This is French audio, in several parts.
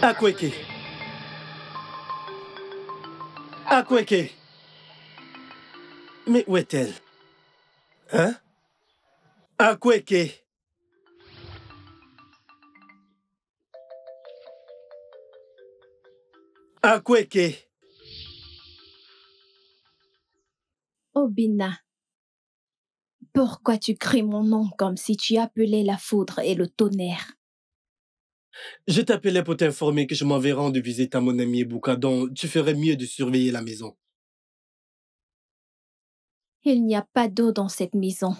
Akweke. Akweke. Mais où est-elle? Hein? Akweke. Akweke. Obinna, pourquoi tu cries mon nom comme si tu appelais la foudre et le tonnerre? Je t'appelais pour t'informer que je m'en vais rendre visite à mon ami Ebuka, donc tu ferais mieux de surveiller la maison. Il n'y a pas d'eau dans cette maison.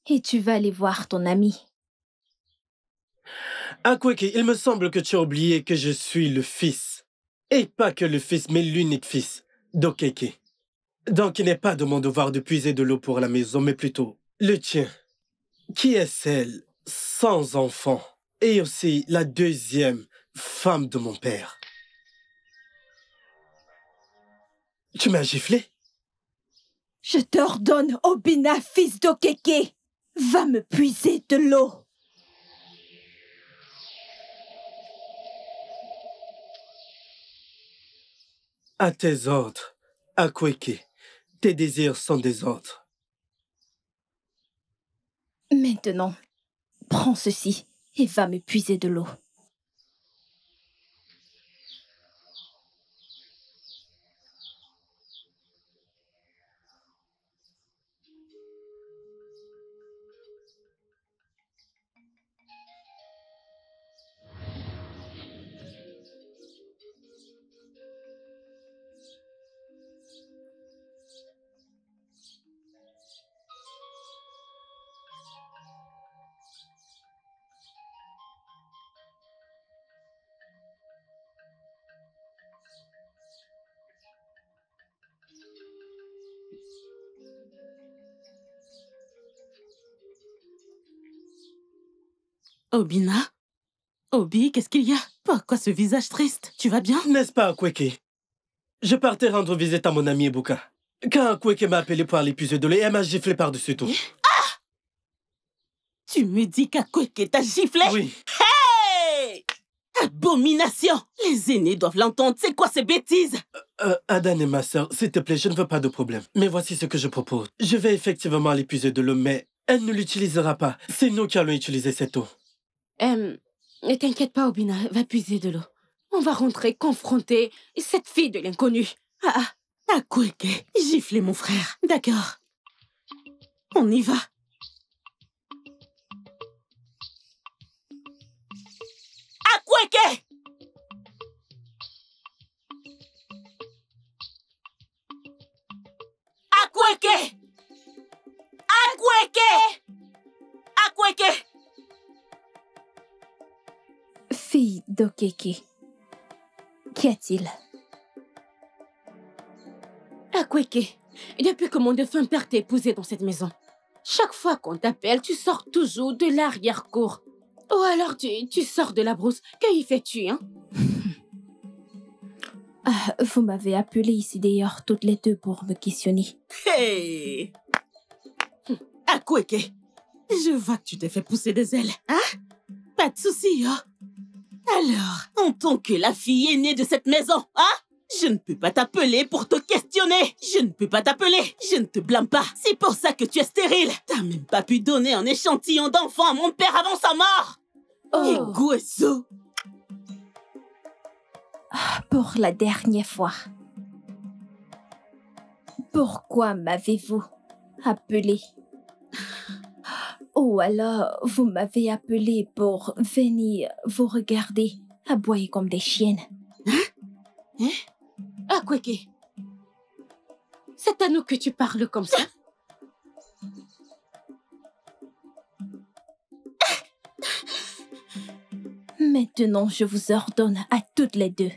Et tu vas aller voir ton ami. Akweke, il me semble que tu as oublié que je suis le fils. Et pas que le fils, mais l'unique fils d'Okeke. Donc il n'est pas de mon devoir de puiser de l'eau pour la maison, mais plutôt le tien. Qui est celle sans enfant et aussi la deuxième femme de mon père. Tu m'as giflé? Je t'ordonne, Obinna, fils d'Okeke, va me puiser de l'eau. À tes ordres, Akweke. Tes désirs sont des ordres. Maintenant, prends ceci et va me puiser de l'eau. Obinna? Obi, qu'est-ce qu'il y a? Pourquoi ce visage triste? Tu vas bien? N'est-ce pas, Akweke? Je partais rendre visite à mon ami Ebuka. Quand Akweke m'a appelé pour aller puiser de l'eau, elle m'a giflé par-dessus tout. Ah! Tu me dis qu'Akweke t'a giflé? Oui. Hey! Abomination! Les aînés doivent l'entendre. C'est quoi ces bêtises? Adan et ma sœur, s'il te plaît, je ne veux pas de problème. Mais voici ce que je propose. Je vais effectivement aller puiser de l'eau, mais elle ne l'utilisera pas. C'est nous qui allons utiliser cette eau. Ne t'inquiète pas, Obinna, va puiser de l'eau. On va rentrer confronter cette fille de l'inconnu. Akweke, giflez mon frère. D'accord. On y va. Akweke! Akweke! Akweke! Akweke! Fille d'Okeke, qu'y a-t-il? Akweke, depuis que mon défunt père t'a épousé dans cette maison, chaque fois qu'on t'appelle, tu sors toujours de l'arrière-cour. Ou alors tu sors de la brousse. Que y fais-tu, hein? Vous m'avez appelé ici d'ailleurs toutes les deux pour me questionner. Hey! Akweke, je vois que tu t'es fait pousser des ailes, hein? Pas de souci, hein? Alors, en tant que la fille aînée de cette maison, hein? Je ne peux pas t'appeler pour te questionner. Je ne peux pas t'appeler. Je ne te blâme pas. C'est pour ça que tu es stérile. T'as même pas pu donner un échantillon d'enfant à mon père avant sa mort. Iguesso. Pour la dernière fois. Pourquoi m'avez-vous appelé? Ou alors, vous m'avez appelé pour venir vous regarder, aboyer comme des chiennes. Hein? Akweke, c'est à nous que tu parles comme ça? Maintenant, je vous ordonne à toutes les deux.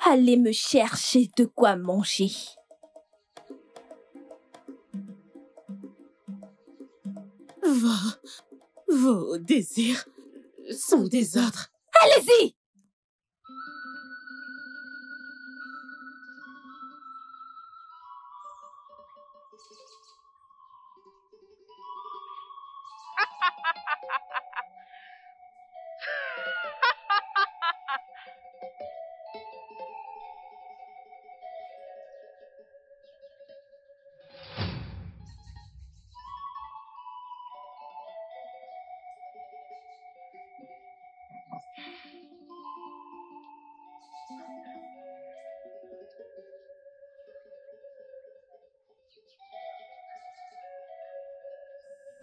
Allez me chercher de quoi manger. Vos désirs sont des ordres. Allez-y!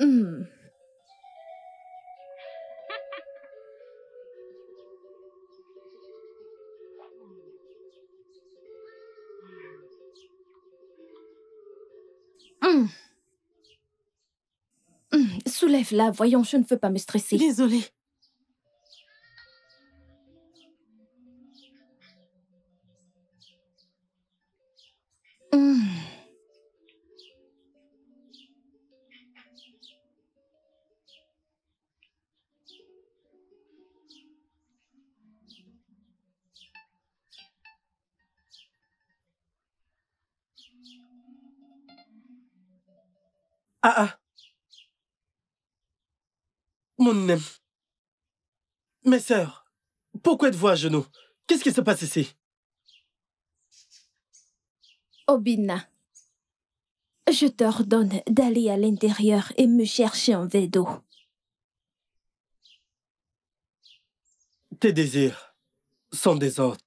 Hmm. Hmm. Soulève-la, voyons, je ne veux pas me stresser. Désolée. Hmm. Ah ah, mon aime. Mes sœurs, pourquoi êtes-vous à genoux? Qu'est-ce qui se passe ici? Obina, je t'ordonne d'aller à l'intérieur et me chercher un verre d'eau. Tes désirs sont des ordres.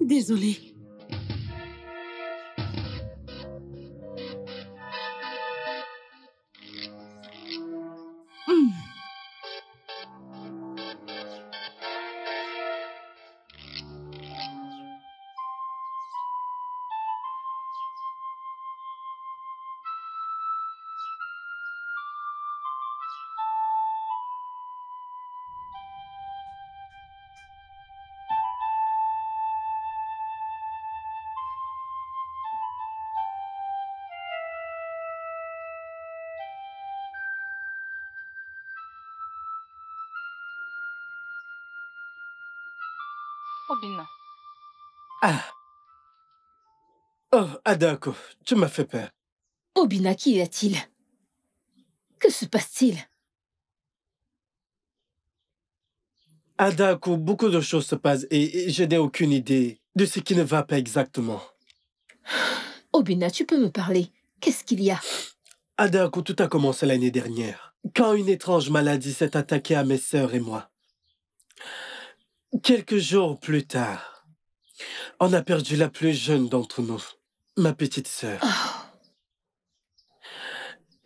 Désolée. Hmm. Obina, Ah. Oh, Adako, tu m'as fait peur. Obina, qu'y a-t-il? Que se passe-t-il? Adako, beaucoup de choses se passent et je n'ai aucune idée de ce qui ne va pas exactement. Obina, tu peux me parler? Qu'est-ce qu'il y a? Adako, tout a commencé l'année dernière, quand une étrange maladie s'est attaquée à mes sœurs et moi. Quelques jours plus tard, on a perdu la plus jeune d'entre nous, ma petite sœur. Oh,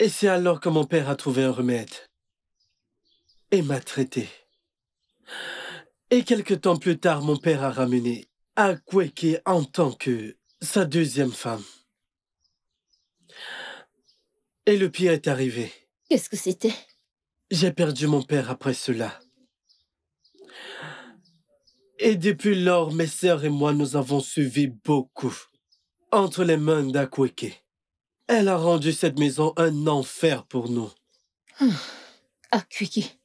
Et c'est alors que mon père a trouvé un remède et m'a traité. Et quelque temps plus tard, mon père a ramené Akweke en tant que sa deuxième femme. Et le pire est arrivé. qu'est-ce que c'était? J'ai perdu mon père après cela. Et depuis lors, mes sœurs et moi, nous avons suivi beaucoup entre les mains d'Akweke. Elle a rendu cette maison un enfer pour nous. Akweke.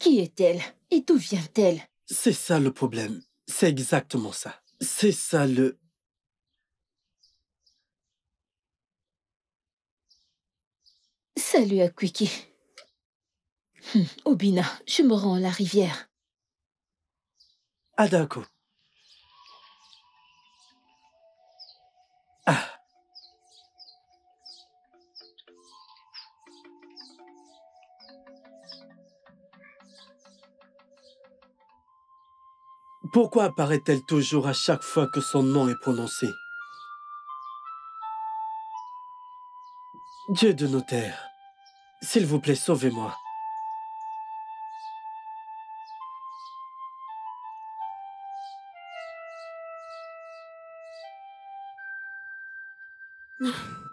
Qui est-elle? Et d'où vient-elle? C'est ça le problème. C'est exactement ça. C'est ça le... Salut Akweke. Obina, je me rends à la rivière. Adako. Ah. Pourquoi apparaît-elle toujours à chaque fois que son nom est prononcé? Dieu de nos terres, s'il vous plaît, sauvez-moi.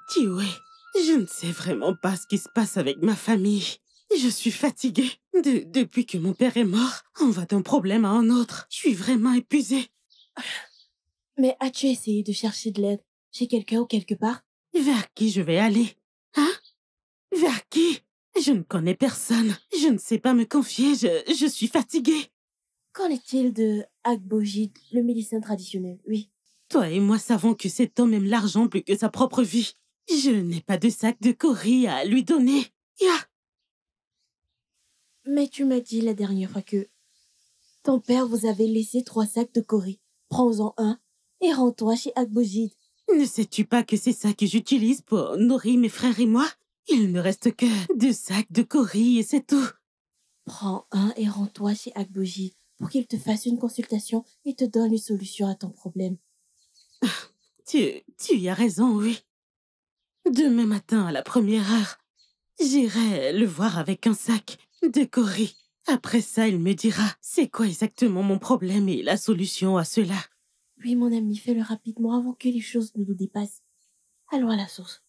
Tiwe, je ne sais vraiment pas ce qui se passe avec ma famille. Je suis fatiguée. Depuis que mon père est mort, on va d'un problème à un autre. Je suis vraiment épuisée. Mais as-tu essayé de chercher de l'aide chez quelqu'un ou quelque part? Vers qui je vais aller? Hein? Vers qui? Je ne connais personne. Je ne sais pas me confier. Je suis fatiguée. Qu'en est-il de Agbojid, le médecin traditionnel? Oui. Toi et moi savons que cet homme aime l'argent plus que sa propre vie. Je n'ai pas de sac de Cori à lui donner. Mais tu m'as dit la dernière fois que ton père vous avait laissé 3 sacs de Cori. Prends-en un et rends-toi chez Akbojid. Ne sais-tu pas que c'est ça que j'utilise pour nourrir mes frères et moi? Il ne reste que 2 sacs de Cori et c'est tout. Prends un et rends-toi chez Akbojid pour qu'il te fasse une consultation et te donne une solution à ton problème. Tu y as raison, oui. Demain matin, à la première heure, j'irai le voir avec un sac de Cori. Après ça, il me dira c'est quoi exactement mon problème et la solution à cela. Oui, mon ami, fais-le rapidement avant que les choses ne nous dépassent. Allons à la source.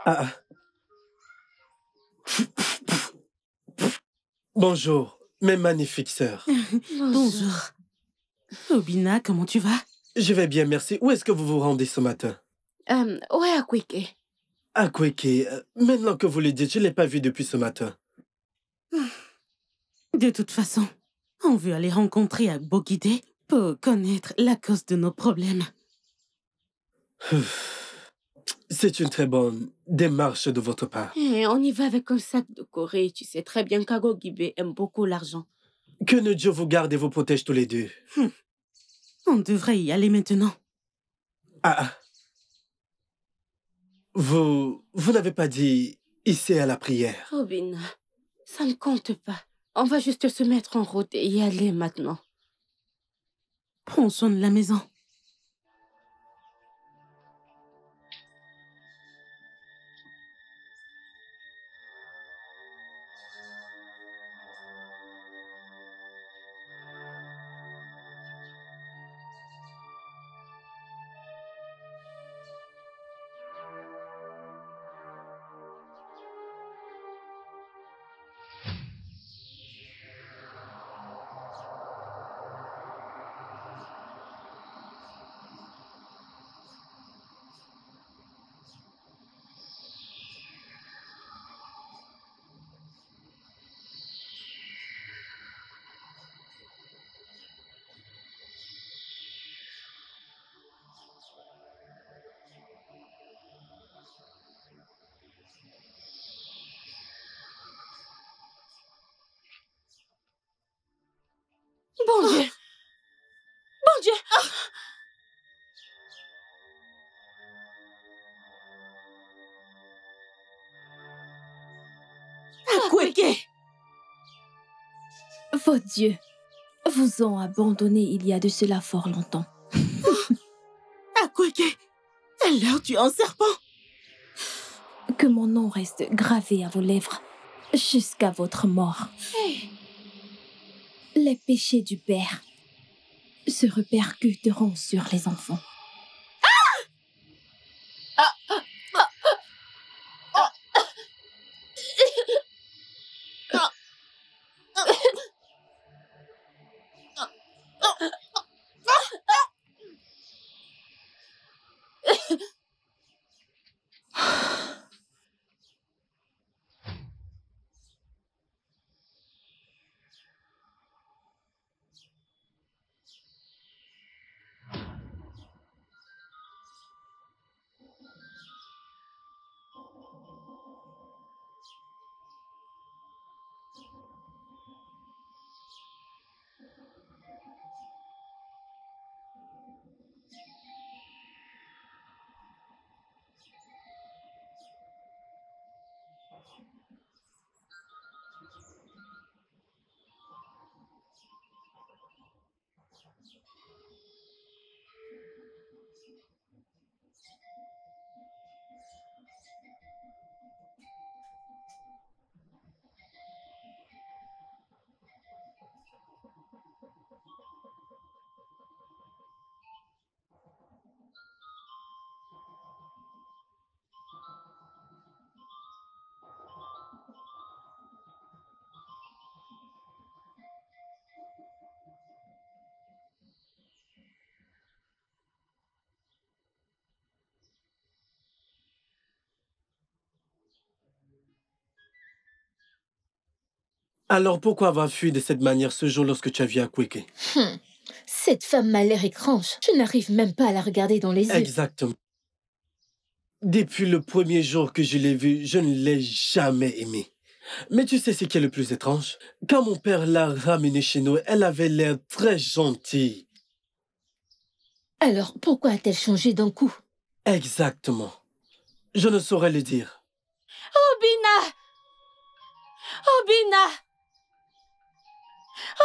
Ah, bonjour, mes magnifiques sœurs. Bonjour. Obina, comment tu vas? Je vais bien, merci. Où est-ce que vous vous rendez ce matin? Ouais, à Kweke. À Kweke. Maintenant que vous le dites, je ne l'ai pas vu depuis ce matin. De toute façon, on veut aller rencontrer Agbogide pour connaître la cause de nos problèmes. C'est une très bonne démarche de votre part. Eh, on y va avec un sac de Corée. Tu sais très bien qu'Agogibe aime beaucoup l'argent. Que le Dieu vous garde et vous protège tous les deux. On devrait y aller maintenant. Ah, vous n'avez pas dit ici à la prière. Robin, ça ne compte pas. On va juste se mettre en route et y aller maintenant. Prends soin de la maison. Bon Dieu! Bon Dieu! Akweke! Vos dieux vous ont abandonné il y a de cela fort longtemps. Akweke! Alors tu es un serpent? Que mon nom reste gravé à vos lèvres jusqu'à votre mort. Les péchés du père se répercuteront sur les enfants. Alors pourquoi avoir fui de cette manière ce jour lorsque tu as vu Akweke? Cette femme m'a l'air étrange. Je n'arrive même pas à la regarder dans les yeux. Exactement. Depuis le premier jour que je l'ai vue, je ne l'ai jamais aimée. Mais tu sais ce qui est le plus étrange? Quand mon père l'a ramenée chez nous, elle avait l'air très gentille. Alors, pourquoi a-t-elle changé d'un coup? Exactement. Je ne saurais le dire. Obina! Obina!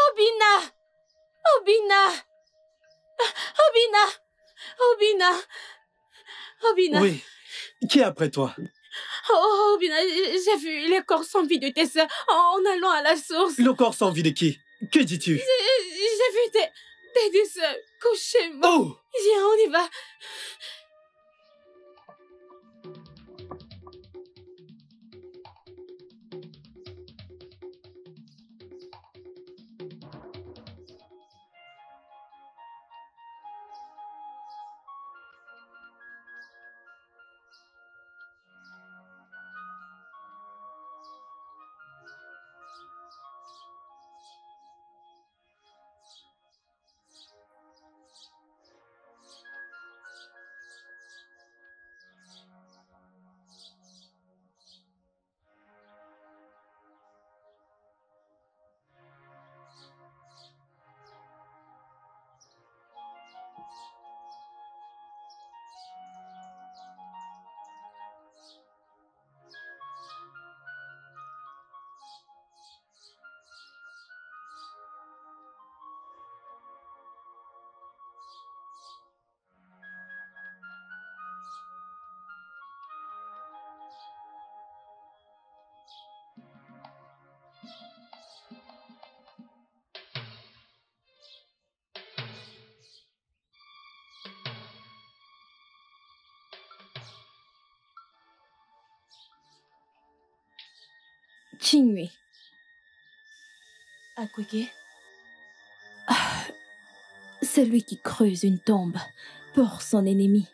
Obina! Obina! Obina! Obina! Obina! Oui. Qui est après toi? Oh, Obina, j'ai vu les corps sans vie de tes sœurs en allant à la source. Le corps sans vie de qui? Que dis-tu? J'ai vu tes deux sœurs couchées mortes. Oh! Viens, on y va. Qingwei. Akweke? Celui qui creuse une tombe pour son ennemi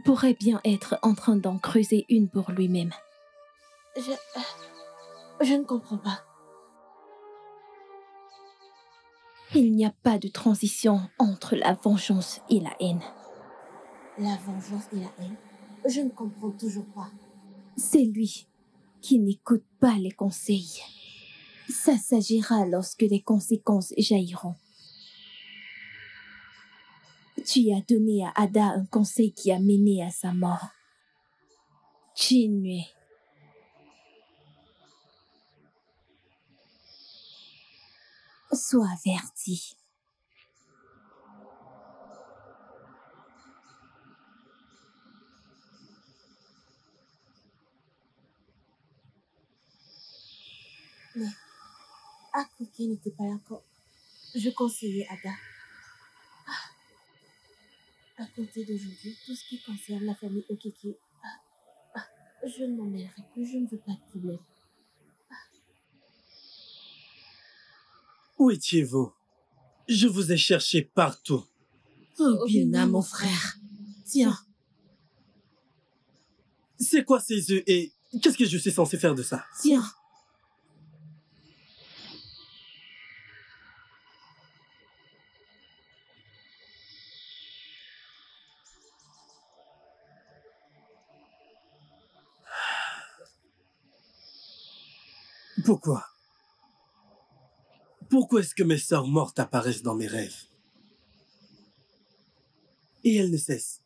pourrait bien être en train d'en creuser une pour lui-même. Je ne comprends pas. Il n'y a pas de transition entre la vengeance et la haine. La vengeance et la haine? Je ne comprends toujours pas. C'est lui qui n'écoute pas les conseils. Ça s'agira lorsque les conséquences jailliront. Tu as donné à Ada un conseil qui a mené à sa mort. Qingwei. Sois averti. Mais Akweke n'était pas là quand je conseillais Ada. À compter d'aujourd'hui, tout ce qui concerne la famille Okeke, je ne m'en mêlerai plus, je ne veux pas de problème. Où étiez-vous? Je vous ai cherché partout. Obina, mon frère. Tiens. C'est quoi ces œufs et qu'est-ce que je suis censé faire de ça? Tiens. Pourquoi? Pourquoi est-ce que mes sœurs mortes apparaissent dans mes rêves? Et elles ne cessent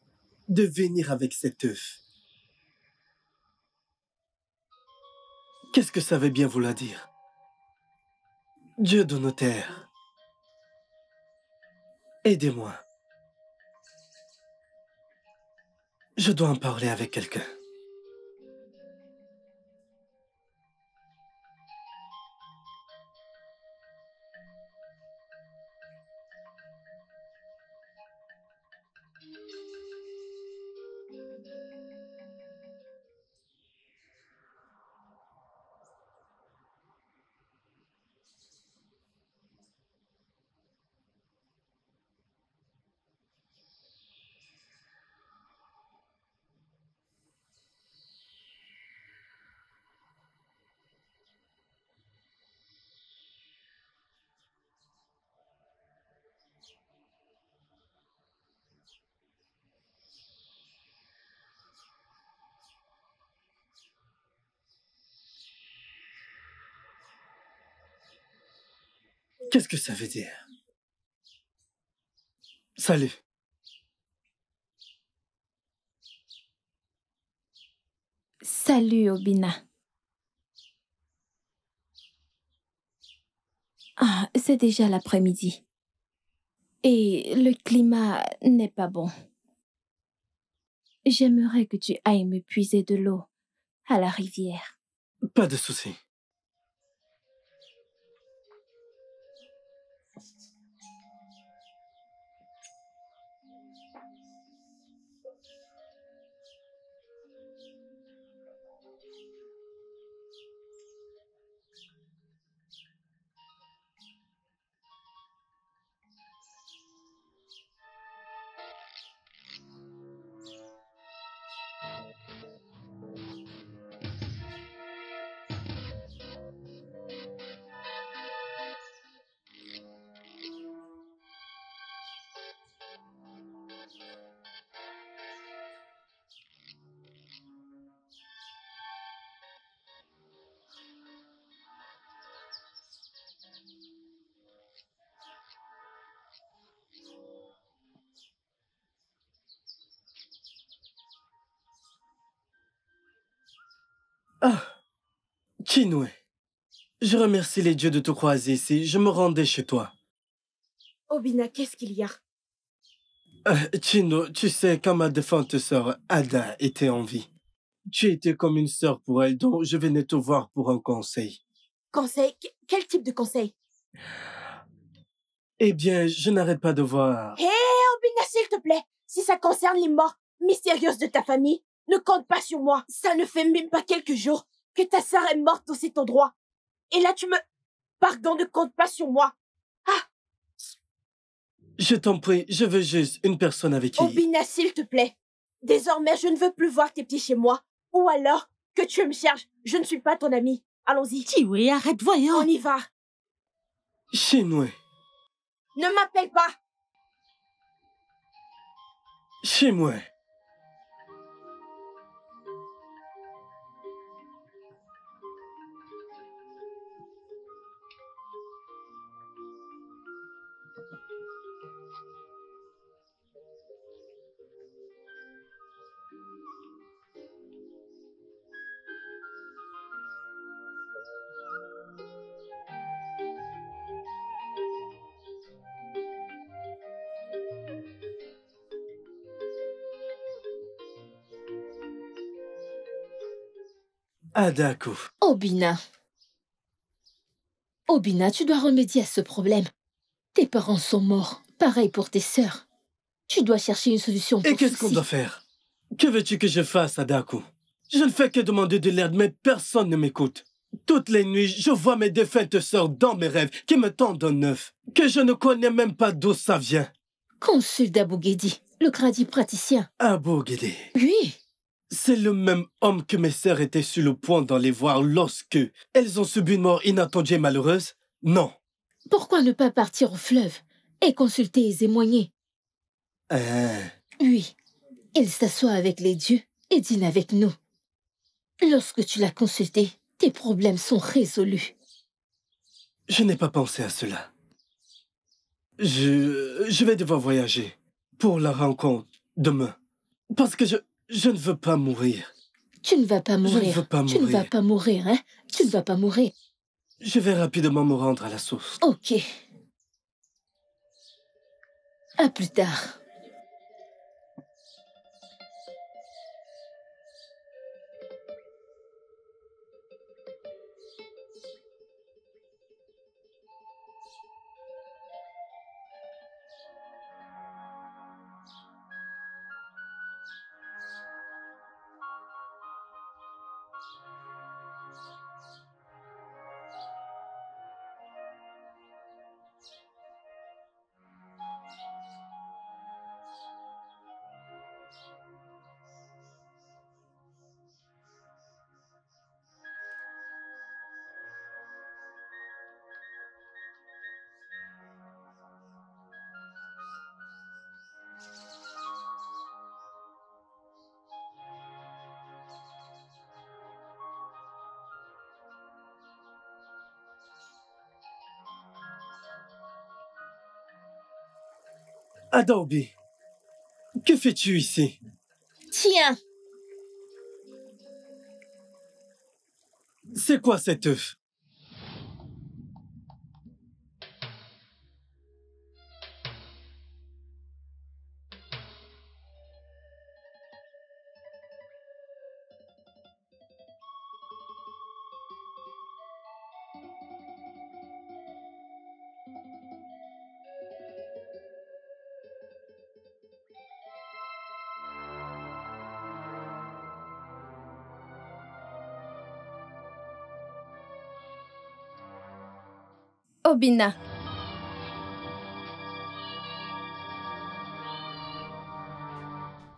de venir avec cet œuf. Qu'est-ce que ça veut bien vouloir dire? Dieu de nos terres, aidez-moi. Je dois en parler avec quelqu'un. Qu'est-ce que ça veut dire? Salut. Salut, Obina. Ah, c'est déjà l'après-midi. Et le climat n'est pas bon. J'aimerais que tu ailles me puiser de l'eau à la rivière. Pas de souci. Ah, Chinwe. Je remercie les dieux de te croiser ici. Je me rendais chez toi. Obina, qu'est-ce qu'il y a? Chino, tu sais, quand ma défunte sœur Ada était en vie, tu étais comme une sœur pour elle, donc je venais te voir pour un conseil. Conseil? Quel type de conseil? Eh bien, je n'arrête pas de voir... Hé, Obina, s'il te plaît, si ça concerne les morts mystérieuses de ta famille, ne compte pas sur moi. Ça ne fait même pas quelques jours que ta sœur est morte dans cet endroit. Et là, tu me... Pardon, ne compte pas sur moi. Ah, Je t'en prie, je veux juste une personne avec qui... Obina, s'il te plaît. Désormais, je ne veux plus voir tes petits chez moi. Ou alors, que tu me cherches. Je ne suis pas ton ami. Allons-y. Tiwe, arrête, voyons. On y va. Chinwe. Ne m'appelle pas. Chinwe. Adaku. Obina. Obina, tu dois remédier à ce problème. Tes parents sont morts. Pareil pour tes sœurs. Tu dois chercher une solution pour Et qu'est-ce qu'on ceci. doit faire? Que veux-tu que je fasse, Adaku? Je ne fais que demander de l'aide, mais personne ne m'écoute. Toutes les nuits, je vois mes défuntes sœurs dans mes rêves qui me tendent un œuf, que je ne connais même pas d'où ça vient. Consulte Abou Guédi, le gradi praticien. Abou Guédé. Oui. C'est le même homme que mes sœurs étaient sur le point d'aller voir lorsque elles ont subi une mort inattendue et malheureuse? Non. Pourquoi ne pas partir au fleuve et consulter les émoignés? Oui. Il s'assoit avec les dieux et dîne avec nous. Lorsque tu l'as consulté, tes problèmes sont résolus. Je n'ai pas pensé à cela. Je vais devoir voyager pour la rencontre demain. Parce que je ne veux pas mourir. Tu ne vas pas mourir. Je ne veux pas Tu ne mourir. vas pas mourir, hein? Tu ne vas pas mourir. Je vais rapidement me rendre à la source. Ok. À plus tard. Adobe, que fais-tu ici? Tiens, C'est quoi cet œuf? Obina,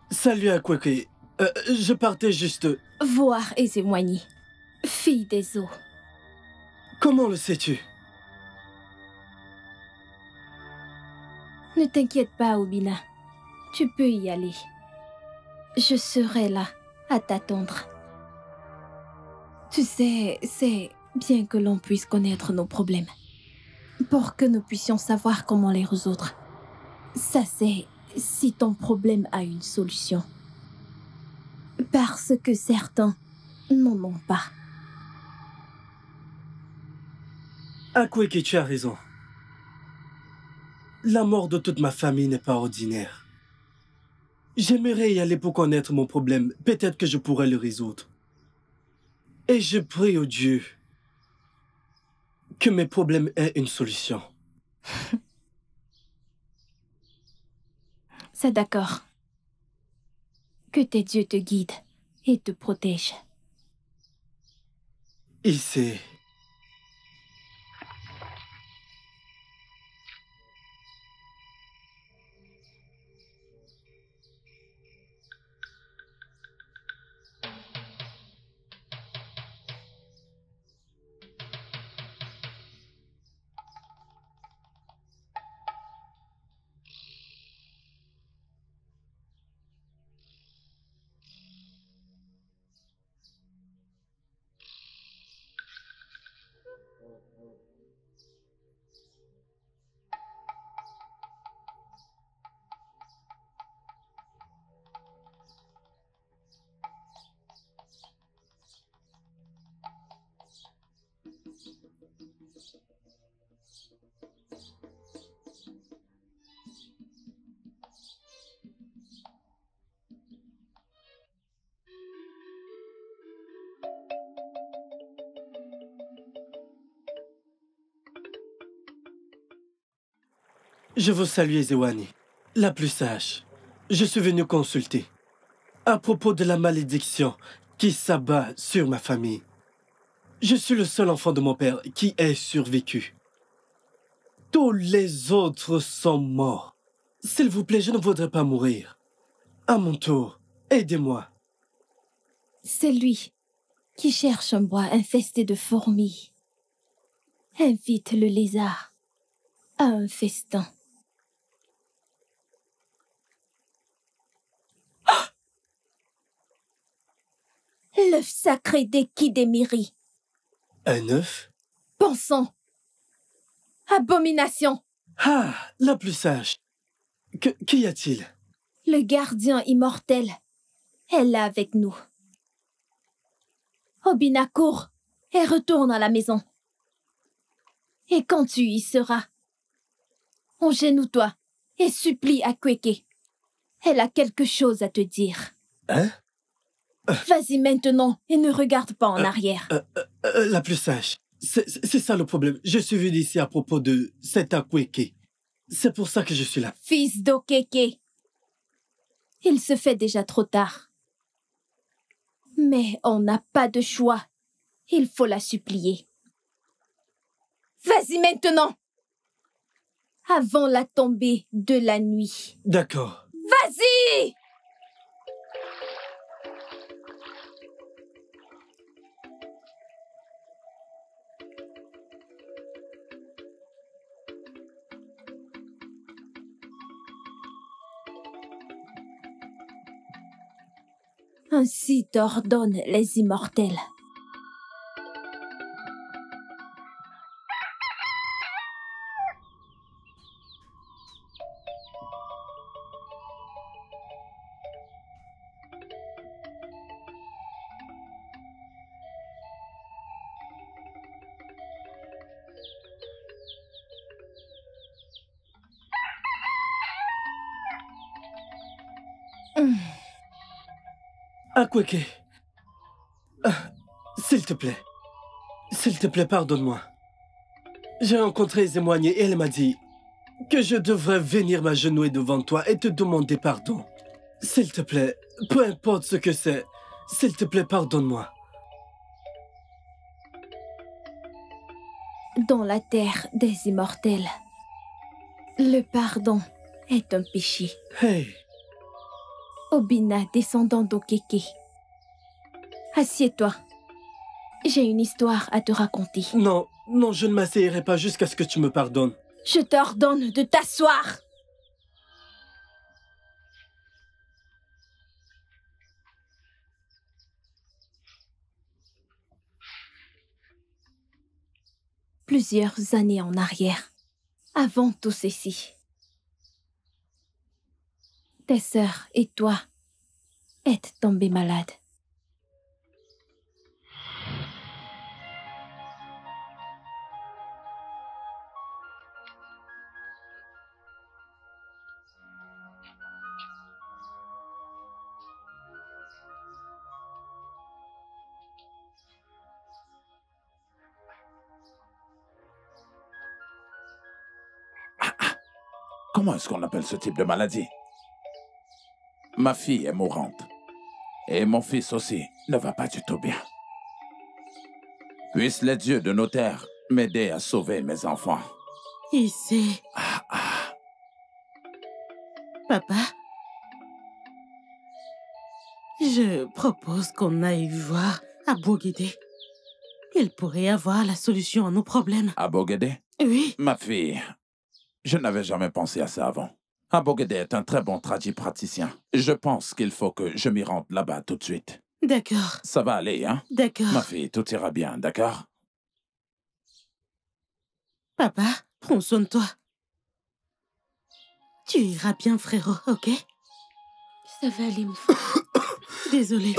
Salut Akweke. Je partais juste... voir Ezewani, fille des eaux. Comment le sais-tu? Ne t'inquiète pas, Obina. Tu peux y aller. Je serai là, à t'attendre. Tu sais, c'est bien que l'on puisse connaître nos problèmes. Pour que nous puissions savoir comment les résoudre. Ça, c'est si ton problème a une solution. Parce que certains n'en ont pas. Akweke, tu as raison. La mort de toute ma famille n'est pas ordinaire. J'aimerais y aller pour connaître mon problème. Peut-être que je pourrais le résoudre. Et je prie au Dieu que mes problèmes aient une solution. C'est d'accord. Que tes dieux te guident et te protègent. Ici. Je vous salue, Ezewani, la plus sage. Je suis venu consulter à propos de la malédiction qui s'abat sur ma famille. Je suis le seul enfant de mon père qui ait survécu. Tous les autres sont morts. S'il vous plaît, je ne voudrais pas mourir. À mon tour, aidez-moi. C'est lui qui cherche un bois infesté de fourmis. Invite le lézard à un festin. L'œuf sacré des Kidemiri. Un œuf? Pensons. Abomination. Ah, la plus sage. Qu'y a-t-il? Le gardien immortel est là avec nous. Obina, cours et retourne à la maison. Et quand tu y seras, engenouille-toi et supplie Akweke. Elle a quelque chose à te dire. Hein? Vas-y maintenant et ne regarde pas en arrière. La plus sage. C'est ça le problème. Je suis venu ici à propos de cet Akweke. C'est pour ça que je suis là. Fils d'Okeke. Il se fait déjà trop tard. Mais on n'a pas de choix. Il faut la supplier. Vas-y maintenant! Avant la tombée de la nuit. D'accord. Vas-y! Ainsi t'ordonnent les immortels. Akweke. S'il te plaît, pardonne-moi. J'ai rencontré Zémoigne et elle m'a dit que je devrais venir m'agenouiller devant toi et te demander pardon. S'il te plaît, peu importe ce que c'est, s'il te plaît, pardonne-moi. Dans la terre des immortels, le pardon est un péché. Hey, Obina, descendant d'Okeke. Assieds-toi. J'ai une histoire à te raconter. non, je ne m'asseyerai pas jusqu'à ce que tu me pardonnes. Je t'ordonne de t'asseoir. Plusieurs années en arrière, avant tout ceci, tes sœurs et toi êtes tombés malades. Comment est-ce qu'on appelle ce type de maladie? Ma fille est mourante. Et mon fils aussi ne va pas du tout bien. Puissent les dieux de nos terres m'aider à sauver mes enfants. Ici. Papa, je propose qu'on aille voir Abogede. Il pourrait avoir la solution à nos problèmes. Abogede? Oui. Ma fille, je n'avais jamais pensé à ça avant. Abogede est un très bon praticien. Je pense qu'il faut que je m'y rende là-bas tout de suite. D'accord. Ça va aller, hein? D'accord. Ma fille, tout ira bien, d'accord? Papa, prends soin de toi. Tu iras bien, frérot, ok? Ça va aller, mon frère. Désolée.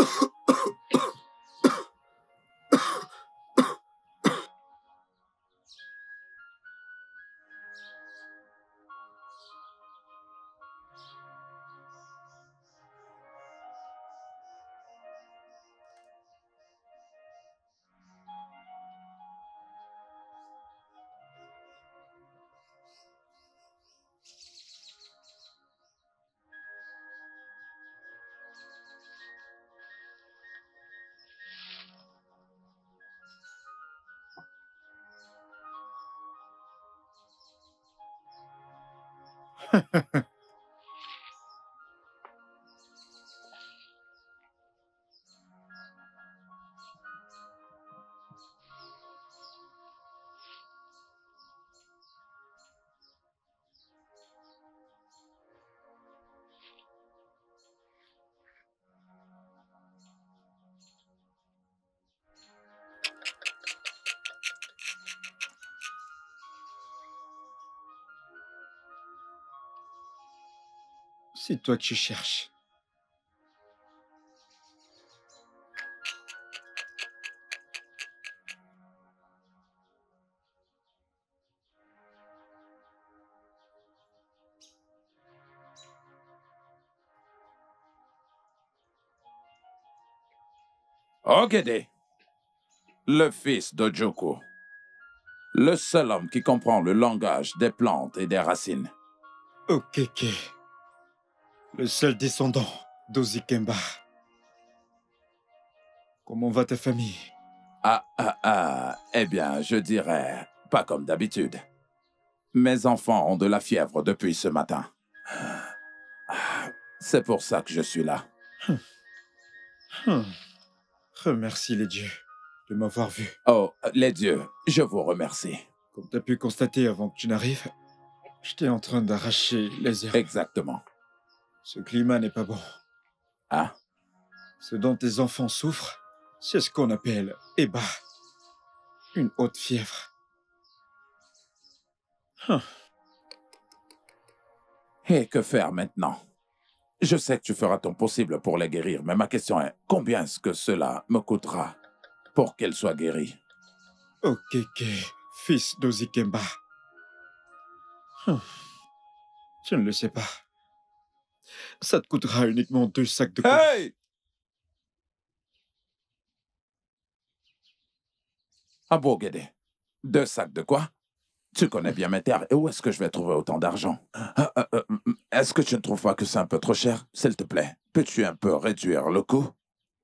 C'est toi que tu cherches. Ogede, le fils d'Ojoku, le seul homme qui comprend le langage des plantes et des racines. Okeke, le seul descendant d'Ozikemba. Comment va ta famille? Eh bien, je dirais pas comme d'habitude. Mes enfants ont de la fièvre depuis ce matin. C'est pour ça que je suis là. Remercie les dieux de m'avoir vu. Oh, les dieux, je vous remercie. Comme tu as pu constater avant que tu n'arrives, j'étais en train d'arracher les herbes. Exactement. Ce climat n'est pas bon. Ah? Ce dont tes enfants souffrent, c'est ce qu'on appelle Eba. Une haute fièvre. Et que faire maintenant? Je sais que tu feras ton possible pour les guérir, mais ma question est, combien est-ce que cela me coûtera pour qu'elles soient guéries? Okeke, fils d'Ozikemba. Je ne le sais pas. Ça te coûtera uniquement 2 sacs de courge. Hey! Ah bon, Guédé. 2 sacs de quoi? Tu connais bien mes terres. Et où est-ce que je vais trouver autant d'argent? Est-ce que tu ne trouves pas que c'est un peu trop cher? S'il te plaît, peux-tu un peu réduire le coût?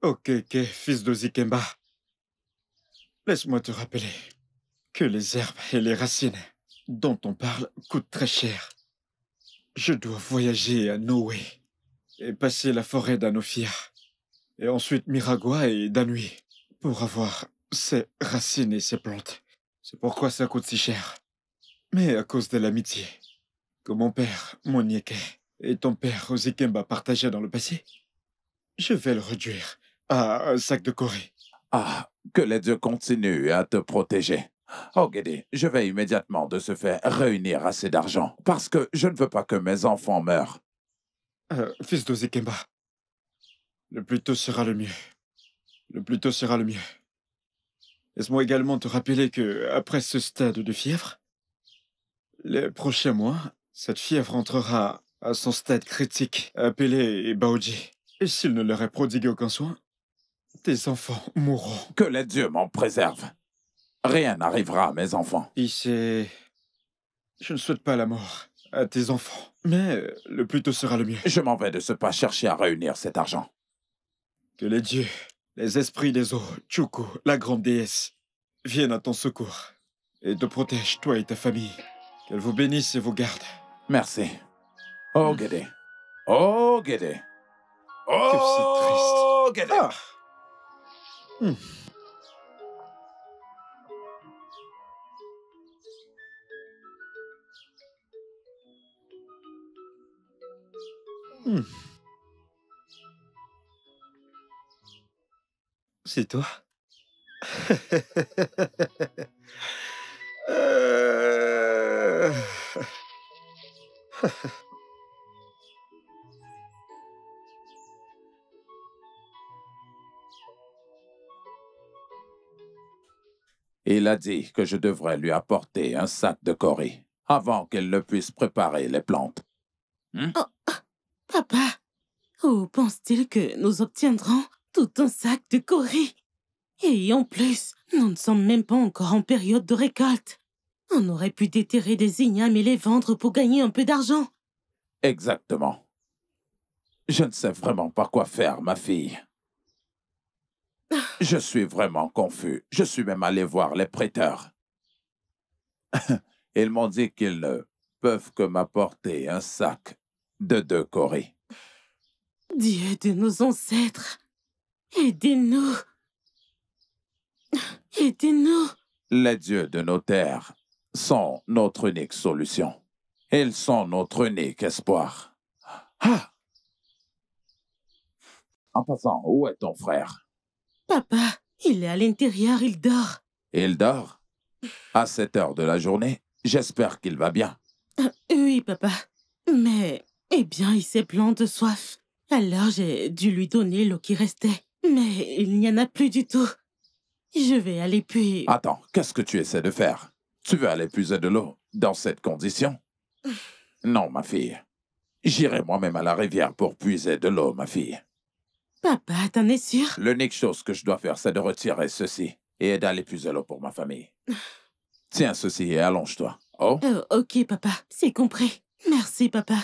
Ok, fils de Zikemba. Laisse-moi te rappeler que les herbes et les racines dont on parle coûtent très cher. Je dois voyager à Noé et passer la forêt d'Anofia, et ensuite Miragua et Danui pour avoir ces racines et ces plantes. C'est pourquoi ça coûte si cher. Mais à cause de l'amitié que mon père, Monieke, et ton père, Ozikemba, partageaient dans le passé, je vais le réduire à un sac de Corée. Ah, que les dieux continuent à te protéger. Oh, Guédé, je vais immédiatement de ce fait réunir assez d'argent, parce que je ne veux pas que mes enfants meurent. Fils d'Ozikemba, le plus tôt sera le mieux. Le plus tôt sera le mieux. Laisse-moi également te rappeler que, après ce stade de fièvre, les prochains mois, cette fièvre entrera à son stade critique, appelé Baoji. Et s'il ne leur est prodigué aucun soin, tes enfants mourront. Que les dieux m'en préservent. Rien n'arrivera à mes enfants. Ici, je ne souhaite pas la mort à tes enfants, mais le plus tôt sera le mieux. Je m'en vais de ce pas chercher à réunir cet argent. Que les dieux, les esprits des eaux, Chuku, la grande déesse, viennent à ton secours et te protègent, toi et ta famille. Qu'elle vous bénisse et vous garde. Merci. Oh, Guédé. Oh, Guédé. Que c'est triste. Oh, Guédé. Ah. Hmm. Hmm. C'est toi? Euh. Il a dit que je devrais lui apporter un sac de Corée avant qu'elle ne puisse préparer les plantes. Papa, où pense-t-il que nous obtiendrons tout un sac de Corée? Et en plus, nous ne sommes même pas encore en période de récolte. On aurait pu déterrer des ignames et les vendre pour gagner un peu d'argent. Exactement. Je ne sais vraiment pas quoi faire, ma fille. Je suis vraiment confus. Je suis même allé voir les prêteurs. Ils m'ont dit qu'ils ne peuvent que m'apporter un sac de 2 Corées. Dieu de nos ancêtres, aidez-nous. Aidez-nous. Les dieux de nos terres sont notre unique solution. Ils sont notre unique espoir. Ah! En passant, où est ton frère? Papa, il est à l'intérieur, il dort. Il dort? À cette heure de la journée? J'espère qu'il va bien. Oui, papa. Mais, eh bien, il s'est plaint de soif. Alors j'ai dû lui donner l'eau qui restait. Mais il n'y en a plus du tout. Je vais aller puis... Attends, qu'est-ce que tu essaies de faire? Tu veux aller puiser de l'eau dans cette condition? Non, ma fille. J'irai moi-même à la rivière pour puiser de l'eau, ma fille. Papa, t'en es sûr? L'unique chose que je dois faire, c'est de retirer ceci et d'aller puiser l'eau pour ma famille. Tiens ceci et allonge-toi. Oh? Ok, papa, c'est compris. Merci, papa.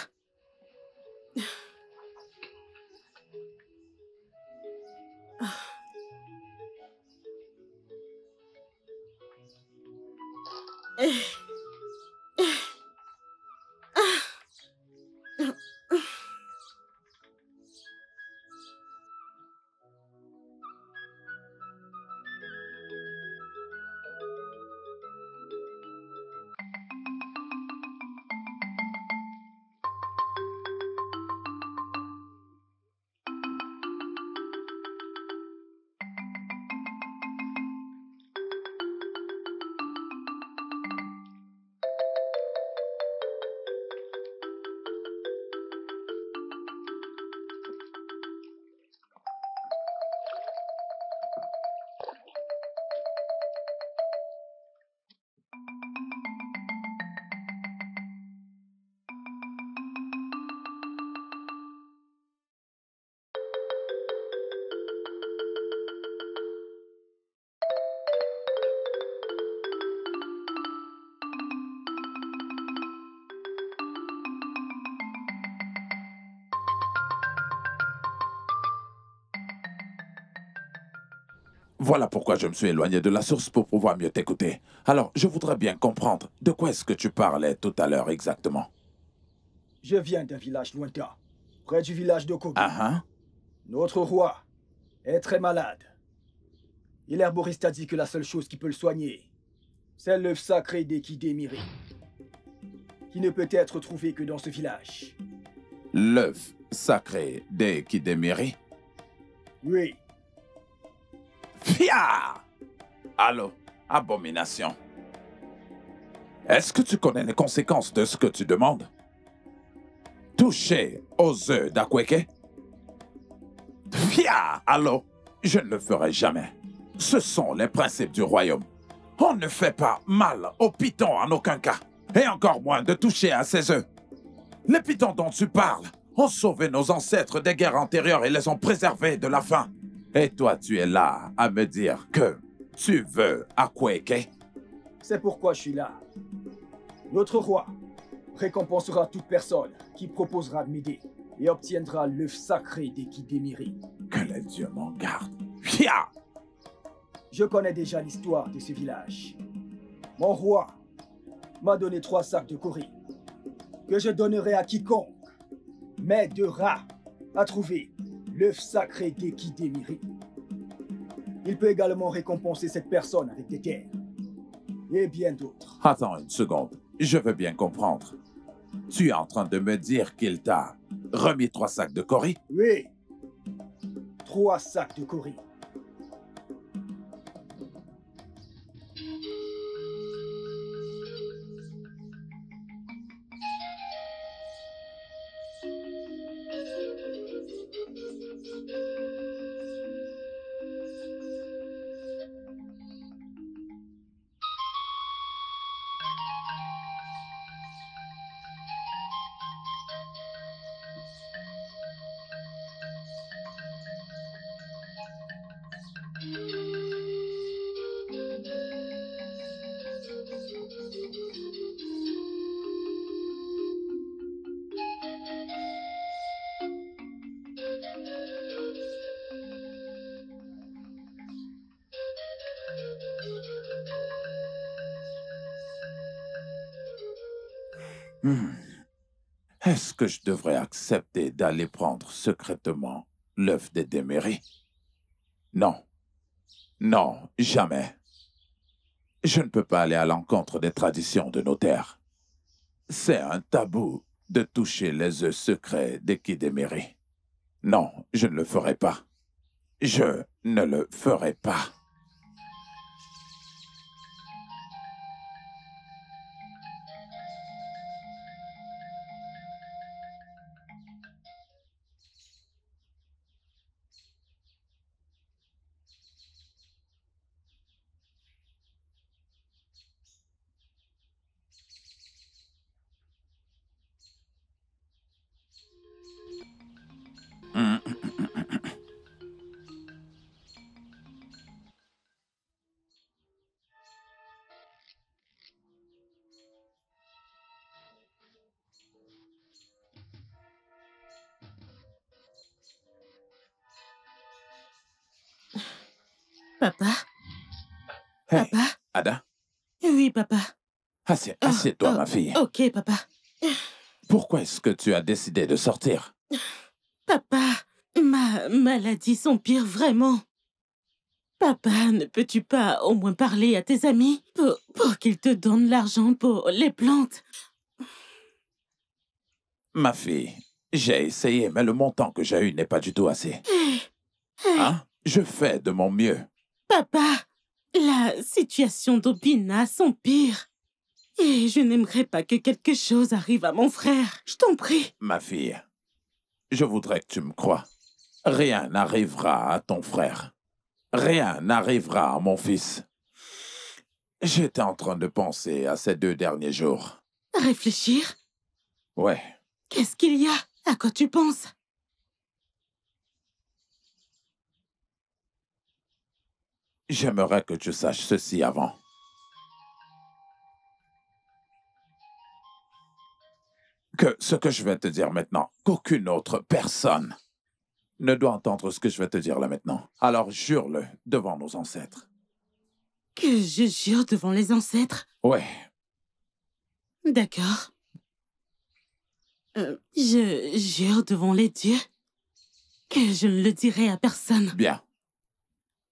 Voilà pourquoi je me suis éloigné de la source pour pouvoir mieux t'écouter. Alors, je voudrais bien comprendre de quoi est-ce que tu parlais tout à l'heure exactement. Je viens d'un village lointain, près du village de Kogi. Notre roi est très malade. Et l'herboriste a dit que la seule chose qui peut le soigner, c'est l'œuf sacré d'Ekidemiri, qui ne peut être trouvé que dans ce village. L'œuf sacré d'Ekidemiri? Oui. Fia! Allô, abomination. Est-ce que tu connais les conséquences de ce que tu demandes? Toucher aux œufs d'Akweke? Fia! Allô, je ne le ferai jamais. Ce sont les principes du royaume. On ne fait pas mal aux pitons en aucun cas. Et encore moins de toucher à ces œufs. Les pitons dont tu parles ont sauvé nos ancêtres des guerres antérieures et les ont préservés de la faim. Et toi, tu es là à me dire que tu veux Akweke? C'est pourquoi je suis là. Notre roi récompensera toute personne qui proposera de m'aider et obtiendra l'œuf sacré d'Ekidemiri. Que les dieux m'en gardent. Fia! Je connais déjà l'histoire de ce village. Mon roi m'a donné 3 sacs de cori que je donnerai à quiconque m'aidera à trouver l'œuf sacré d'Ekidemiri. Il peut également récompenser cette personne avec des terres et bien d'autres. Attends une seconde, je veux bien comprendre. Tu es en train de me dire qu'il t'a remis 3 sacs de cori? Oui, 3 sacs de cori. Est-ce que je devrais accepter d'aller prendre secrètement l'œuf des Déméris? Non. Non, jamais. Je ne peux pas aller à l'encontre des traditions de nos terres. C'est un tabou de toucher les œufs secrets d'Ekidemiri. Non, je ne le ferai pas. Je ne le ferai pas. Papa? Hey, Papa? Ada? Oui, papa. Assieds-toi, ma fille. Ok, papa. Pourquoi est-ce que tu as décidé de sortir? Papa, ma maladie s'empire vraiment. Papa, ne peux-tu pas au moins parler à tes amis pour qu'ils te donnent l'argent pour les plantes? Ma fille, j'ai essayé, mais le montant que j'ai eu n'est pas du tout assez. Hein? Je fais de mon mieux. Papa, la situation d'Obina s'empire. Et je n'aimerais pas que quelque chose arrive à mon frère. Je t'en prie. Ma fille, je voudrais que tu me crois. Rien n'arrivera à ton frère. Rien n'arrivera à mon fils. J'étais en train de penser à ces 2 derniers jours. Réfléchir? Ouais. Qu'est-ce qu'il y a? À quoi tu penses? J'aimerais que tu saches ceci avant. Que ce que je vais te dire maintenant, qu'aucune autre personne ne doit entendre ce que je vais te dire là maintenant. Alors jure-le devant nos ancêtres. Que je jure devant les ancêtres? Ouais. D'accord. Je jure devant les dieux que je ne le dirai à personne. Bien.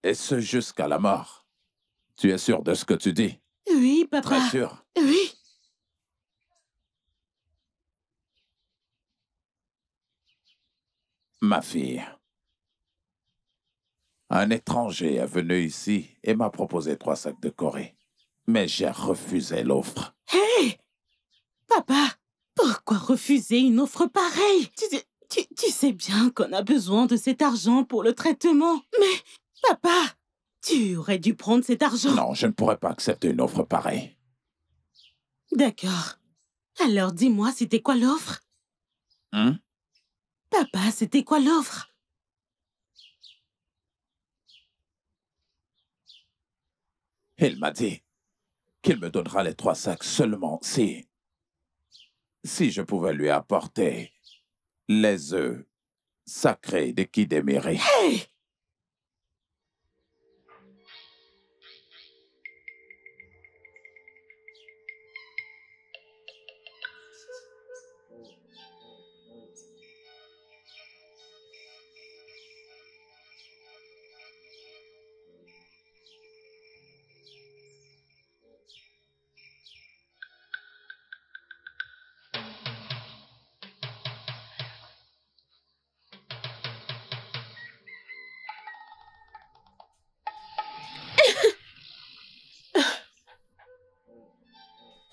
Et ce jusqu'à la mort. Tu es sûr de ce que tu dis? Oui, papa. Très sûr? Oui. Ma fille, un étranger est venu ici et m'a proposé 3 sacs de Corée. Mais j'ai refusé l'offre. Hé! Papa, pourquoi refuser une offre pareille? Tu sais bien qu'on a besoin de cet argent pour le traitement. Mais, papa, tu aurais dû prendre cet argent. Non, je ne pourrais pas accepter une offre pareille. D'accord. Alors dis-moi, c'était quoi l'offre? Papa, c'était quoi l'offre? Il m'a dit qu'il me donnera les 3 sacs seulement si je pouvais lui apporter les œufs sacrés de Kidemiri. Hey!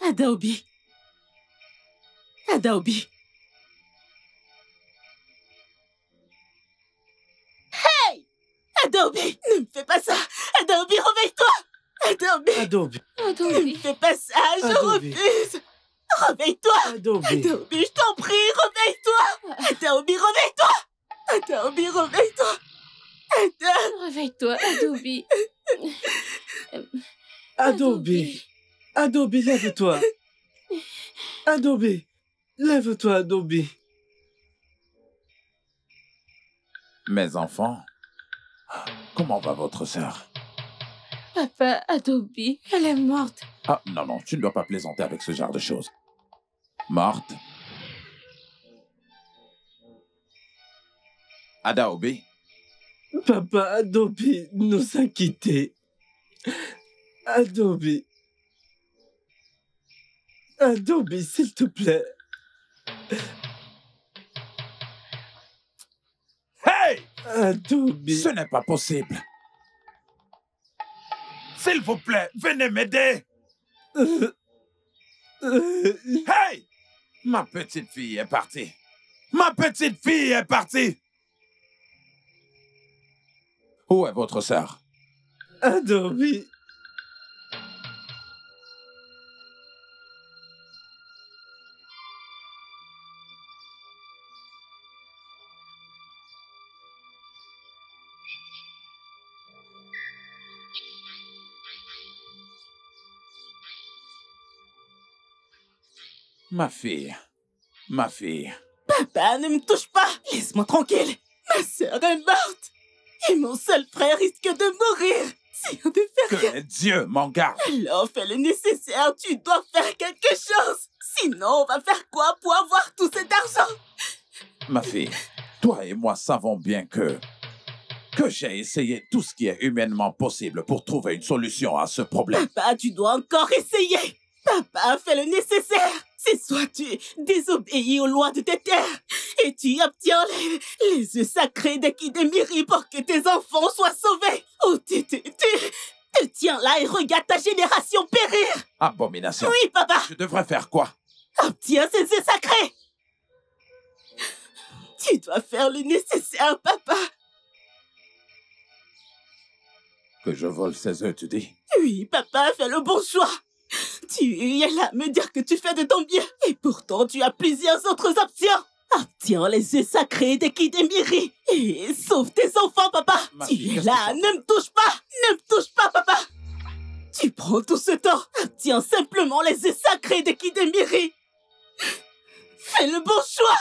Adaobi. Adaobi. Hey! Adaobi, ne me fais pas ça! Adaobi, réveille-toi! Adaobi! Adobe. Ne me fais pas ça, je Adaobi. refuse! Réveille-toi! Adobe. Adaobi, je t'en prie, réveille-toi! Adaobi, réveille-toi! Adaobi, réveille-toi! Réveille-toi, Adobe. Adobe. Adobe, lève-toi. Adobe. Lève-toi, Adobe. Mes enfants, comment va votre sœur? Papa, Adobe, elle est morte. Ah, non, non, tu ne dois pas plaisanter avec ce genre de choses. Morte? Adaobi? Papa, Adobe nous a quittés. Adobe. Adobe, s'il te plaît. Hey! Adobe. Ce n'est pas possible. S'il vous plaît, venez m'aider. Hey! Ma petite fille est partie. Ma petite fille est partie. Où est votre sœur? Adobe. Ma fille. Ma fille. Papa, ne me touche pas! Laisse-moi tranquille! Ma sœur est morte! Et mon seul frère risque de mourir! Si on ne fait Que rien, les dieux m'en gardent. alors fais le nécessaire, tu dois faire quelque chose! Sinon, on va faire quoi pour avoir tout cet argent? Ma fille, toi et moi savons bien que j'ai essayé tout ce qui est humainement possible pour trouver une solution à ce problème. Papa, tu dois encore essayer! Papa, fais le nécessaire! C'est soit tu désobéis aux lois de tes terres et tu obtiens les œufs sacrés d'Ekidemiri pour que tes enfants soient sauvés, ou tu te tiens là et regarde ta génération périr! Abomination. Oui, papa! Je devrais faire quoi? Obtiens ces œufs sacrés! Tu dois faire le nécessaire, papa! Que je vole ces œufs, tu dis? Oui, papa, fais le bon choix! Tu es là à me dire que tu fais de ton bien, et pourtant tu as plusieurs autres options! Obtiens les œufs sacrés d'Ekidemiri et sauve tes enfants, papa! Tu es là, ne me touche pas! Ne me touche pas, papa! Tu prends tout ce temps! Obtiens simplement les œufs sacrés d'Ekidemiri! Fais le bon choix!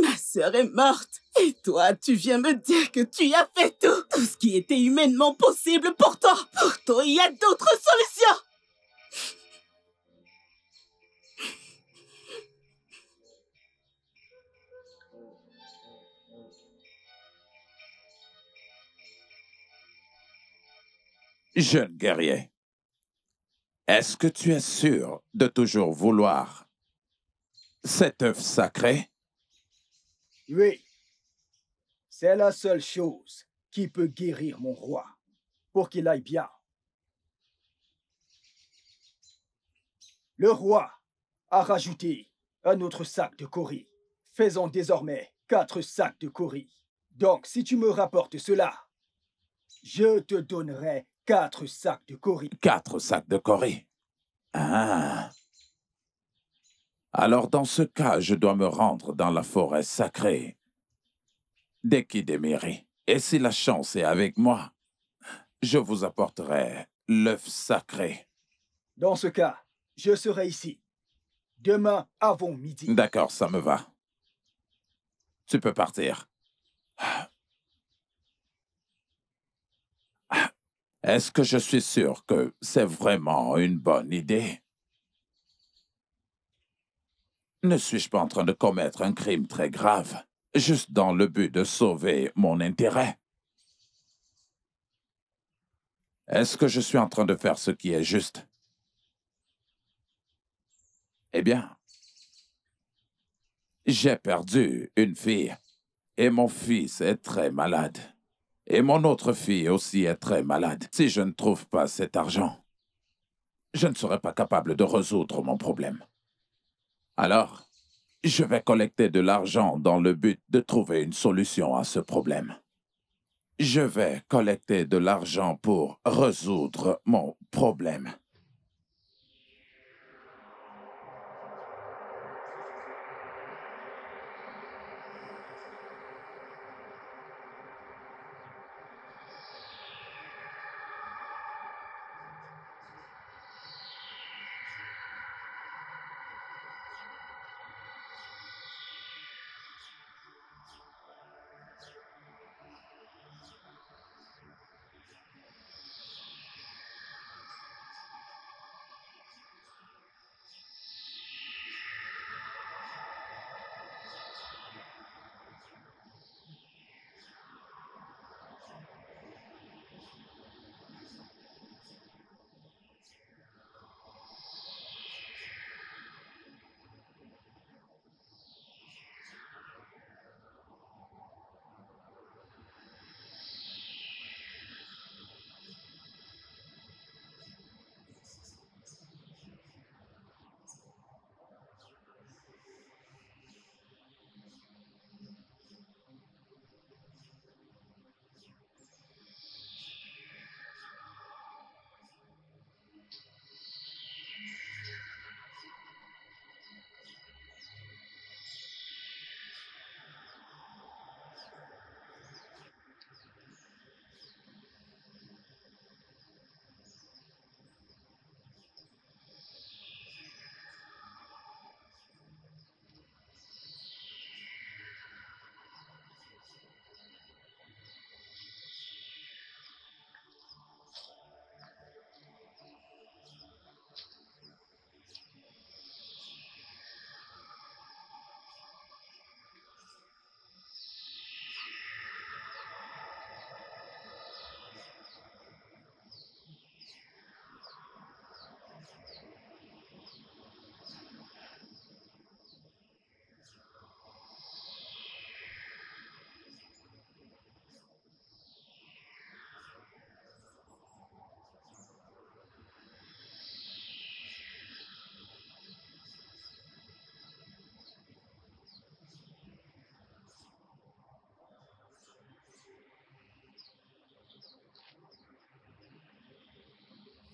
Ma sœur est morte. Et toi, tu viens me dire que tu as fait tout. Tout ce qui était humainement possible pour toi. Pourtant, il y a d'autres solutions. Jeune guerrier, est-ce que tu es sûr de toujours vouloir cet œuf sacré? Oui. C'est la seule chose qui peut guérir mon roi, pour qu'il aille bien. Le roi a rajouté un autre sac de Cori, faisant désormais 4 sacs de Cori. Donc, si tu me rapportes cela, je te donnerai 4 sacs de Cori. 4 sacs de Cori. Ah. Alors, dans ce cas, je dois me rendre dans la forêt sacrée d'Ekidemiri. Et si la chance est avec moi, je vous apporterai l'œuf sacré. Dans ce cas, je serai ici. Demain avant midi. D'accord, ça me va. Tu peux partir. Est-ce que je suis sûr que c'est vraiment une bonne idée? Ne suis-je pas en train de commettre un crime très grave, juste dans le but de sauver mon intérêt? Est-ce que je suis en train de faire ce qui est juste? Eh bien, j'ai perdu une fille, et mon fils est très malade. Et mon autre fille aussi est très malade. Si je ne trouve pas cet argent, je ne serai pas capable de résoudre mon problème. Alors, je vais collecter de l'argent dans le but de trouver une solution à ce problème. Je vais collecter de l'argent pour résoudre mon problème.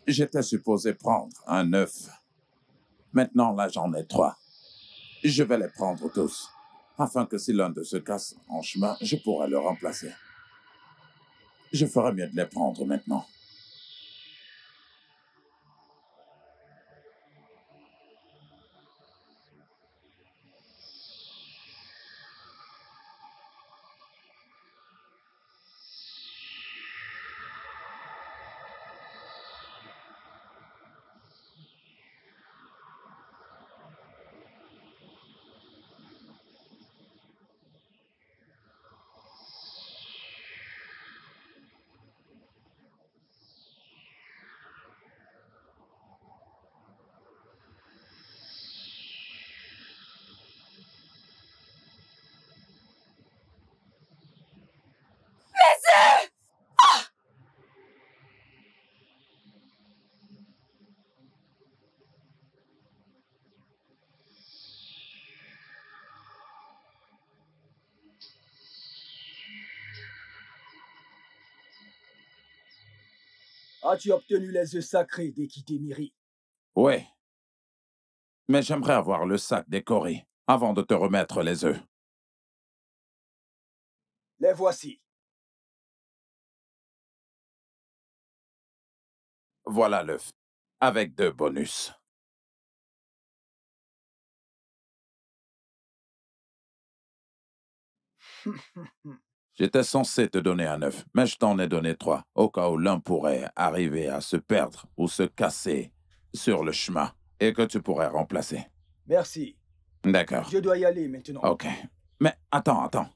J'étais supposé prendre un œuf. Maintenant, là, j'en ai 3. Je vais les prendre tous, afin que si l'un d'eux se casse en chemin, je pourrai le remplacer. Je ferais mieux de les prendre maintenant. As-tu obtenu les œufs sacrés d'Ekitemiri? Oui. Mais j'aimerais avoir le sac des Kori avant de te remettre les œufs. Les voici. Voilà l'œuf, avec 2 bonus. J'étais censé te donner un œuf, mais je t'en ai donné 3, au cas où l'un pourrait arriver à se perdre ou se casser sur le chemin, et que tu pourrais remplacer. Merci. D'accord. Je dois y aller maintenant. Ok. Mais attends.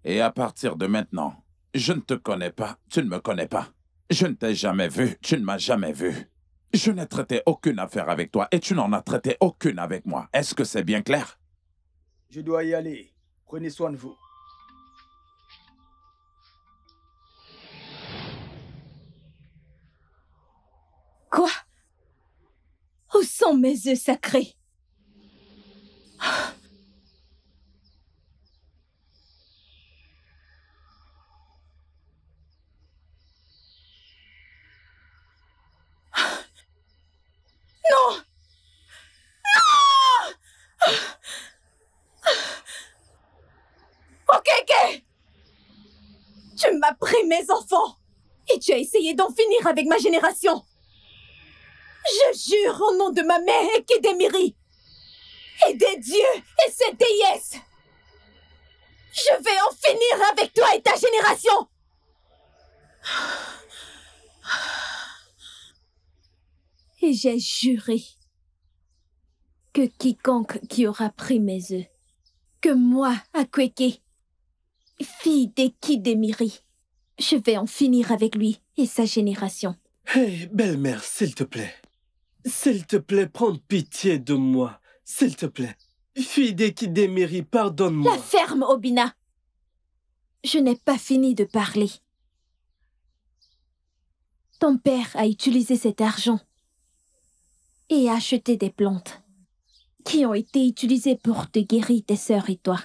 Et à partir de maintenant, je ne te connais pas, tu ne me connais pas. Je ne t'ai jamais vu, tu ne m'as jamais vu. Je n'ai traité aucune affaire avec toi et tu n'en as traité aucune avec moi. Est-ce que c'est bien clair? Je dois y aller. Prenez soin de vous. Quoi? Où sont mes œufs sacrés? Non! Non! Ok. Tu m'as pris mes enfants et tu as essayé d'en finir avec ma génération. Je jure au nom de ma mère Ekitemiri et des dieux et ses déesses. Je vais en finir avec toi et ta génération. Et j'ai juré que quiconque qui aura pris mes œufs, que moi, Akweke, fille d'Ekitemiri, je vais en finir avec lui et sa génération. Hé, belle-mère, s'il te plaît. S'il te plaît, prends pitié de moi. S'il te plaît. Fille d'Ekitemiri, pardonne-moi. La ferme, Obina. Je n'ai pas fini de parler. Ton père a utilisé cet argent et a acheté des plantes qui ont été utilisées pour te guérir tes sœurs et toi.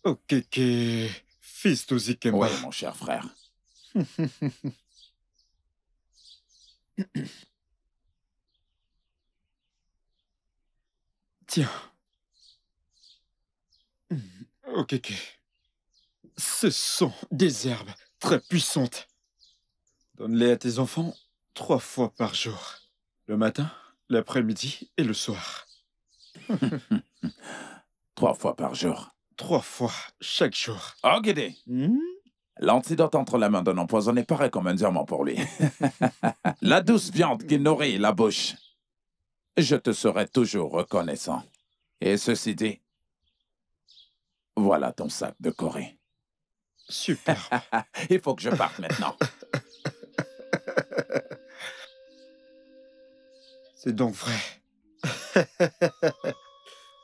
Ok, fils d'Ozikemba. Oui, mon cher frère. Tiens. Ok. Ce sont des herbes très puissantes. Donne-les à tes enfants 3 fois par jour. Le matin, l'après-midi et le soir. 3 fois par jour. 3 fois chaque jour. Oh, Guédé. L'antidote entre les mains d'un empoisonné paraît comme un diamant pour lui. La douce viande qui nourrit la bouche. Je te serai toujours reconnaissant. Et ceci dit, voilà ton sac de Corée. Super. Il faut que je parte maintenant. C'est donc vrai.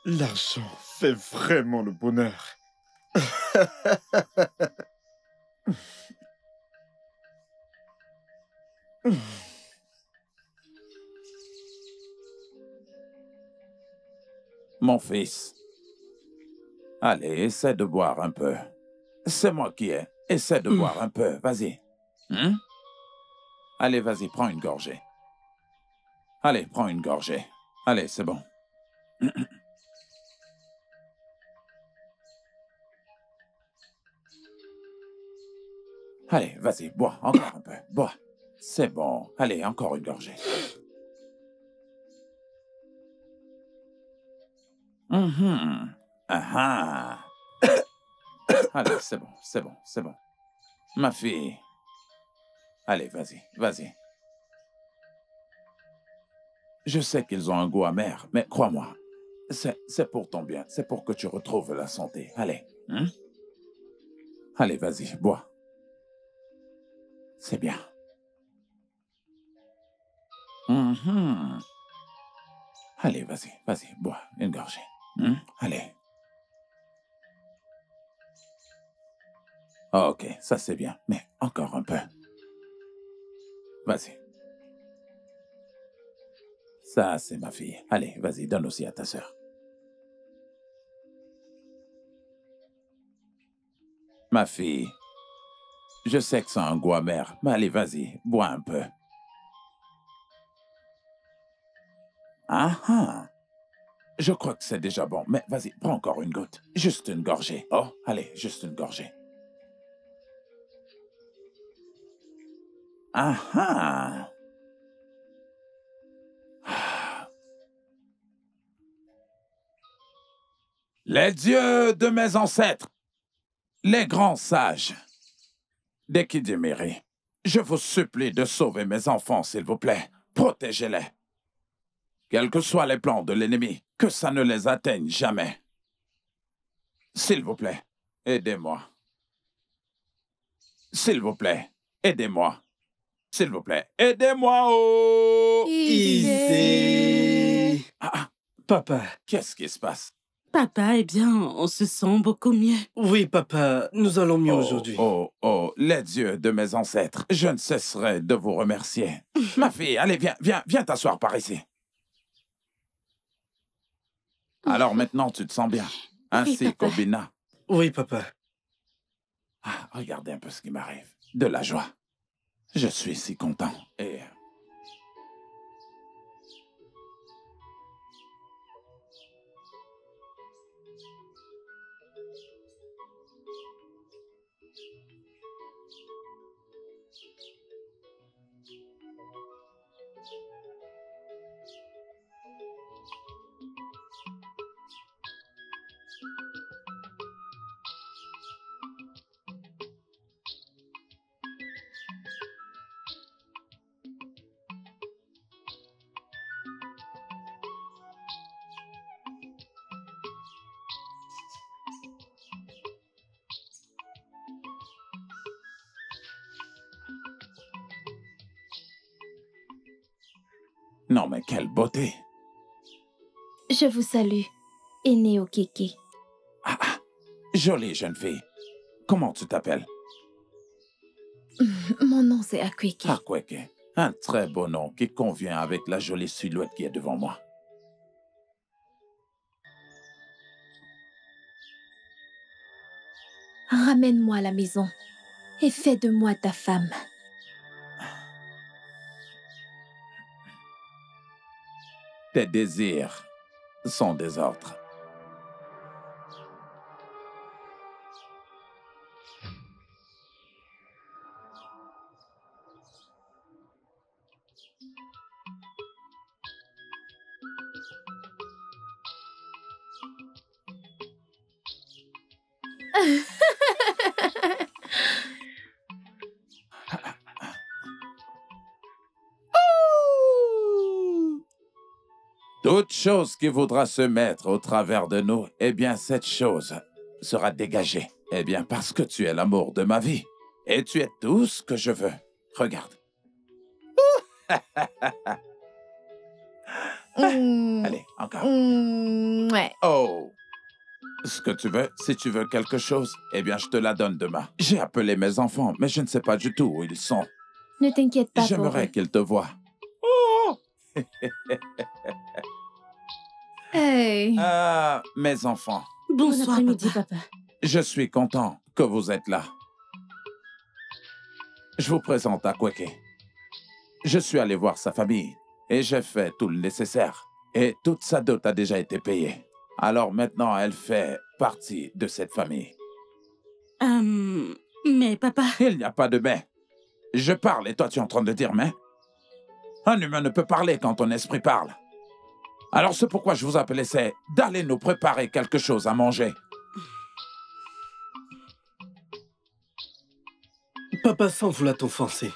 L'argent fait vraiment le bonheur. Mon fils, allez, essaie de boire un peu. C'est moi qui ai. Essaie de boire un peu, vas-y. Allez, vas-y, prends une gorgée. Allez, prends une gorgée. Allez, c'est bon. Allez, vas-y, bois, encore un peu, bois. C'est bon. Allez, encore une gorgée. Allez, c'est bon, c'est bon, c'est bon. Ma fille. Allez, vas-y, vas-y. Je sais qu'ils ont un goût amer, mais crois-moi, c'est pour ton bien, c'est pour que tu retrouves la santé. Allez. Allez, vas-y, bois. C'est bien. Allez, vas-y, vas-y, bois une gorgée. Allez. Oh, ok, ça c'est bien, mais encore un peu. Vas-y. Ça, c'est ma fille. Allez, vas-y, donne aussi à ta sœur. Ma fille, Je sais que c'est un goût amer, mais allez, vas-y, bois un peu. Ah ah. Je crois que c'est déjà bon, mais vas-y, prends encore une goutte. Juste une gorgée. Oh, allez, juste une gorgée. Ah ah. Les dieux de mes ancêtres, les grands sages, d'Ekidimiri, je vous supplie de sauver mes enfants, s'il vous plaît. Protégez-les. Quels que soient les plans de l'ennemi, que ça ne les atteigne jamais. S'il vous plaît, aidez-moi. S'il vous plaît, aidez-moi. S'il vous plaît, aidez-moi, oh! Easy. Ah, Papa. qu'est-ce qui se passe? Papa, eh bien, on se sent beaucoup mieux. Oui, papa, nous allons mieux aujourd'hui. Oh, les dieux de mes ancêtres, je ne cesserai de vous remercier. Ma fille, allez, viens t'asseoir par ici. Alors maintenant, tu te sens bien, ainsi Oui, papa. qu'Obina. Oui, papa. Ah, regardez un peu ce qui m'arrive. De la joie. Je suis si content. Et... Non, mais quelle beauté! Je vous salue, Eneo Keke. Ah, jolie jeune fille. Comment tu t'appelles? Mon nom c'est Akweke. Akweke. Un très beau nom qui convient avec la jolie silhouette qui est devant moi. Ramène-moi à la maison et fais de moi ta femme. Tes désirs sont des ordres. Toute chose qui voudra se mettre au travers de nous, eh bien, cette chose sera dégagée. Eh bien, parce que tu es l'amour de ma vie. Et tu es tout ce que je veux. Regarde. Allez, encore. Ouais. Oh! Ce que tu veux, si tu veux quelque chose, eh bien, je te la donne demain. J'ai appelé mes enfants, mais je ne sais pas du tout où ils sont. Ne t'inquiète pas pour J'aimerais eux. qu'ils te voient. Hey. Ah, mes enfants, Bon Bonsoir, après-midi, papa. papa. je suis content que vous êtes là. Je vous présente Akweke. Je suis allé voir sa famille et j'ai fait tout le nécessaire. Et toute sa dot a déjà été payée. Alors maintenant, elle fait partie de cette famille. Mais papa... Il n'y a pas de mais. Je parle et toi tu es en train de dire mais? Un humain ne peut parler quand ton esprit parle. Alors ce pourquoi je vous appelais, c'est d'aller nous préparer quelque chose à manger. Papa, sans vouloir t'offenser,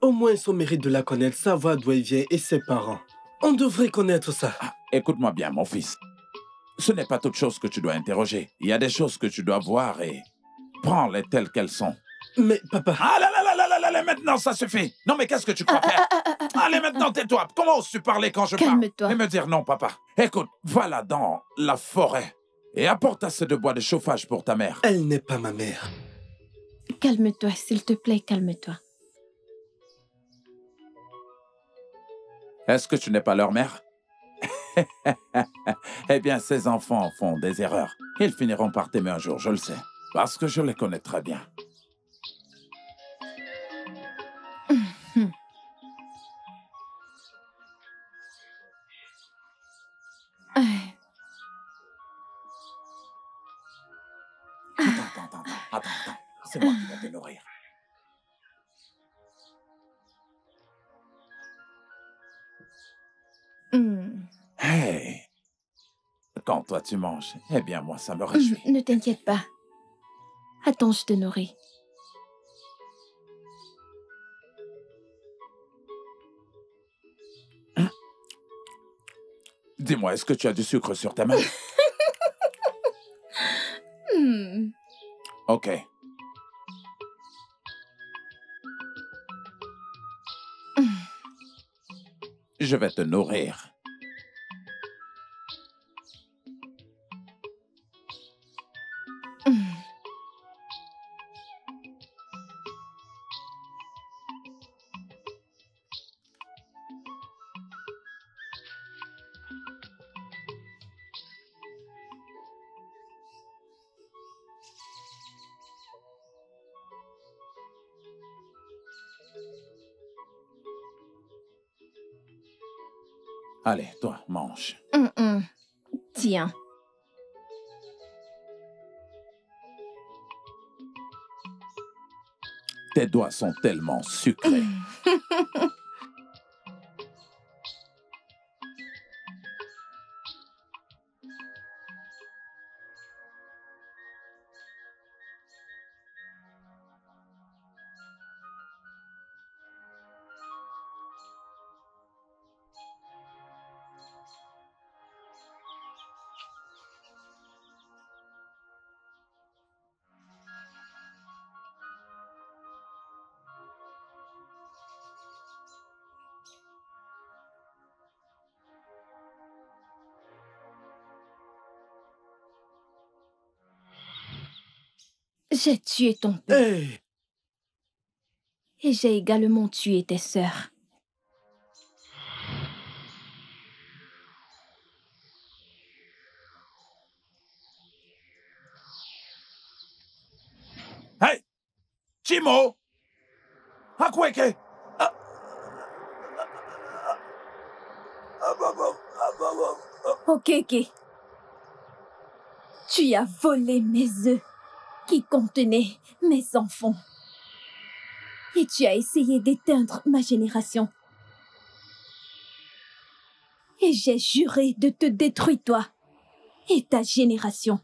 au moins on mérite de la connaître, savoir d'où elle vient et ses parents. On devrait connaître ça. Ah, écoute-moi bien, mon fils. Ce n'est pas toute chose que tu dois interroger. Il y a des choses que tu dois voir et prends-les telles qu'elles sont. Mais papa... Ah là, maintenant ça suffit. Non mais qu'est-ce que tu crois faire? Allez maintenant tais-toi. Comment oses-tu parler quand je parle? Calme-toi. Et me dire non papa. Écoute, va là dans la forêt et apporte assez de bois de chauffage pour ta mère. Elle n'est pas ma mère. Calme-toi, s'il te plaît, calme-toi. Est-ce que tu n'es pas leur mère? Eh bien, ces enfants font des erreurs. Ils finiront par t'aimer un jour, je le sais. Parce que je les connais très bien. Attends. C'est moi qui vais te nourrir. Hey! Quand toi tu manges, eh bien moi ça me réjouit. Ne t'inquiète pas. Attends, je te nourris. Dis-moi, est-ce que tu as du sucre sur tes mains? Ok. Je vais te nourrir. Allez, toi, mange. Tiens. Tes doigts sont tellement sucrés. J'ai tué ton père. Hey! Et j'ai également tué tes sœurs. Hey! Chimo! Akweke! Okeke, tu as volé mes œufs qui contenaient mes enfants. Et tu as essayé d'éteindre ma génération. Et j'ai juré de te détruire toi et ta génération.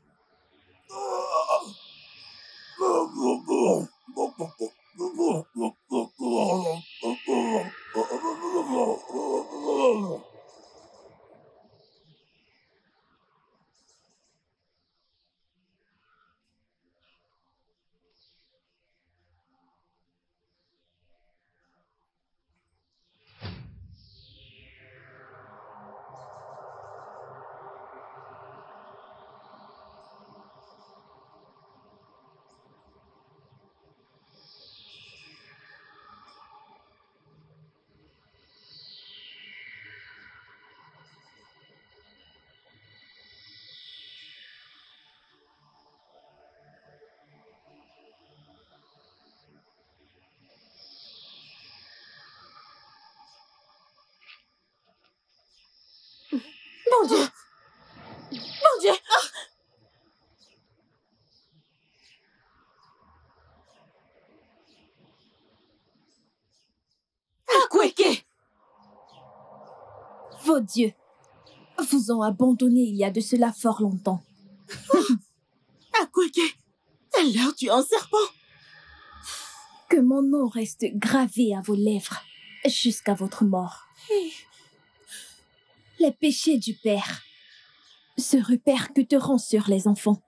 Mon Dieu! Mon Dieu! Akweke! Vos dieux vous ont abandonné il y a de cela fort longtemps. Akweke! Alors tu es un serpent! Que mon nom reste gravé à vos lèvres jusqu'à votre mort. Les péchés du père se répercuteront sur les enfants.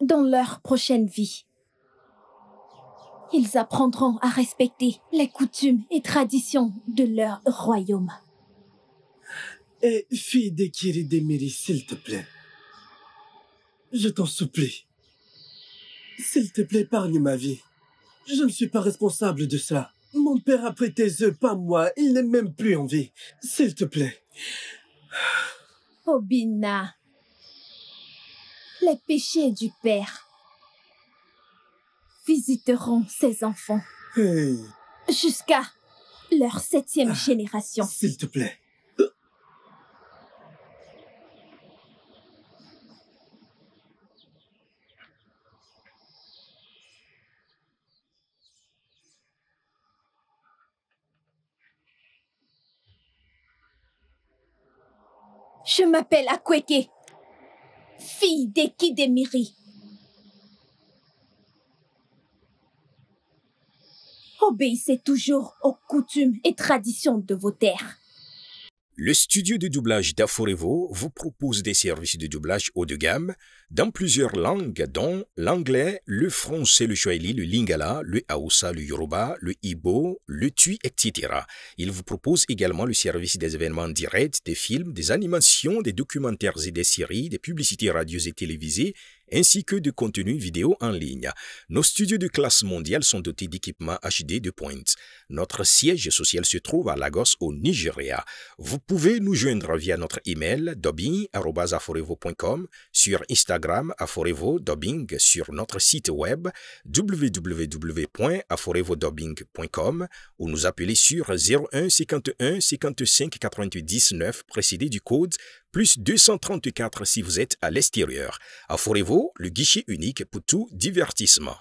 dans leur prochaine vie. Ils apprendront à respecter les coutumes et traditions de leur royaume. Et fille d'Ekiri Demiri, s'il te plaît. Je t'en supplie. S'il te plaît, épargne ma vie. Je ne suis pas responsable de ça. Mon père a pris tes œufs, pas moi. Il n'est même plus en vie. S'il te plaît. Obina, les péchés du père visiteront ses enfants Hey, jusqu'à leur 7e génération. s'il te plaît. Je m'appelle Akweke, fille d'Ekidemiri. Obéissez toujours aux coutumes et traditions de vos terres. Le studio de doublage d'Aforevo vous propose des services de doublage haut de gamme dans plusieurs langues, dont l'anglais, le français, le swahili, le lingala, le hausa, le yoruba, le igbo, le tui, etc. Il vous propose également le service des événements directs, des films, des animations, des documentaires et des séries, des publicités radios et télévisées, ainsi que de contenus vidéo en ligne. Nos studios de classe mondiale sont dotés d'équipements HD de pointe. Notre siège social se trouve à Lagos, au Nigeria. Vous pouvez nous joindre via notre email dubbing@aforevo.com, sur Instagram Aforevo Dubbing, sur notre site web www.aforevodubbing.com ou nous appeler sur 01 51 55 88 19 précédé du code plus 234 si vous êtes à l'extérieur. Aforevo, le guichet unique pour tout divertissement.